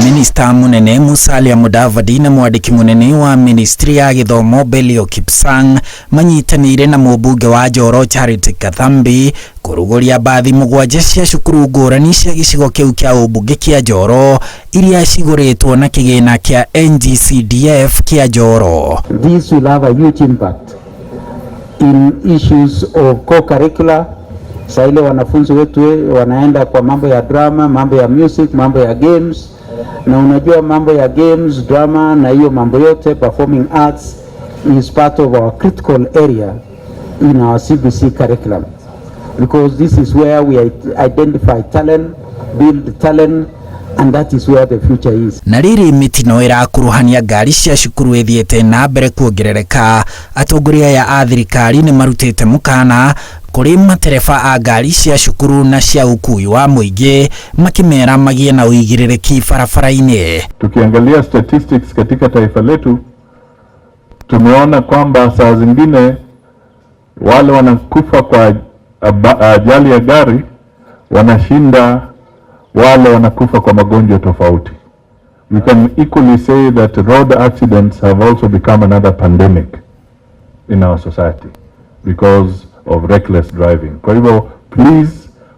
Mĩnĩsta mũnene Musalia Mudavadi na mwandĩki mũnene wa Ministry ya Gĩthomo Belio Kipsang manyitanĩire na mũmbunge wa Njoro Charity Kathambi kũrugũria mbathi mũgwanja cia cukuru ngũrani cia gĩcigo kĩu kĩa ũmbunge kĩa Njoro iria cigũrĩtwo na kĩgĩna kĩa NGCDF kĩa Njoro. This will have a huge impact in issues of co-curricular. Saile wanafunzi wetu wanaenda kwa mambo ya drama, mambo ya music, mambo ya games. Na unajua mambo ya games, drama na hiyo mambo yote, performing arts is part of our critical area in our CBC curriculum, because this is where we identify talent, build talent, and that is where the future is. Na rĩrĩ mitino ĩrakuruhania ngari cia cukuru ĩthiĩte na mbere kuongerereka, atongoria ya thirikari nĩ marutĩte mũkana kuri matereba a ngari cia cukuru na cia ukui wa mũingĩ makimera magie na uigĩrĩrĩki barabara-inĩ. Tukiangalia statistics katika taifa letu, tumeona kwamba saa zingine wale wanakufa kwa ajali ya gari wanashinda wale wanakufa kwa magonjwa tofauti. We can equally say that road accidents have also become another pandemic in our society because of reckless driving. Kwa hivyo, please,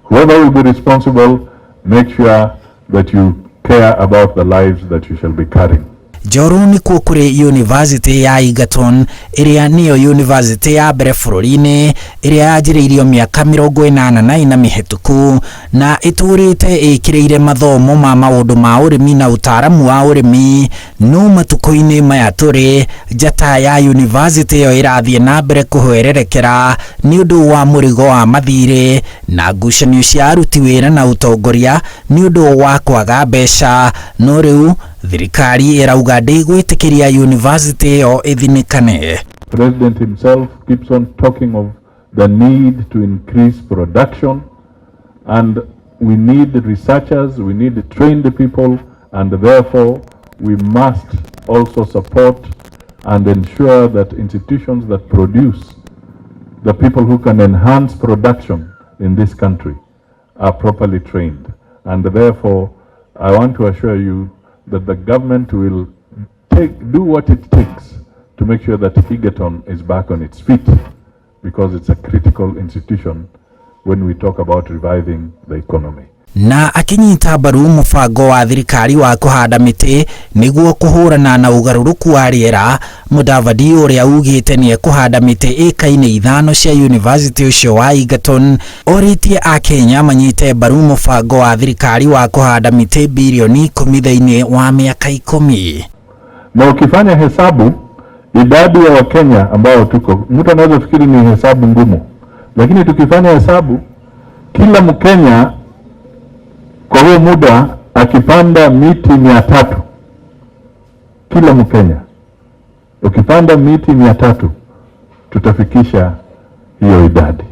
whoever will be responsible, make sure that you care about the lives that you shall be carrying. Njoro nĩ kuo kũrĩ University ya Egerton ĩrĩa nĩyo university ya mbere bũrũri-inĩ ĩrĩa yanjĩrĩirio mĩaka 84 mĩhĩtũku na ĩtũrĩte ĩkĩrĩire mathomo ma maũndũ ma ũrĩmi na ũtaaramu wa ũrĩmi. No matukũ-inĩ maya tũrĩ, njata ya university ĩyo ĩrathiĩ na mbere kũhwererekera nĩ ũndũ wa mũrigo wa mathirĩ na ngucanio cia aruti wĩra na ũtongoria nĩ ũndũ wa kwaga mbeca. No rĩu thirikari ĩrauga ndĩgwĩtĩkĩria university ĩyo ĩthinĩkane. President himself keeps on talking of the need to increase production, and we need researchers, we need trained people, and therefore we must also support and ensure that institutions that produce the people who can enhance production in this country are properly trained. And therefore I want to assure you that the government will do what it takes to make sure that Egerton is back on its feet, because it's a critical institution when we talk about reviving the economy. Na akinyita mbaru mũbango wa thirikari wa kũhanda mĩtĩ nĩguo kũhũrana na ũgarũrũku wa rĩera, Mudavadi ũrĩa augĩte nĩ ekũhanda mĩtĩ ĩka-inĩ 5 cia university ũcio wa Egerton orĩtie a Kenya manyite mbaru mũbango wa thirikari wa kũhanda mĩtĩ bilioni 10 thĩinĩ wa mĩaka 10. Na ukifanya hesabu idadi ya Wakenya ambao tuko, mtu anaweza fikiri ni hesabu ngumu, lakini tukifanya hesabu kila Mkenya kwa huo muda akipanda miti 300, kila Mkenya ukipanda miti 300 tutafikisha hiyo idadi.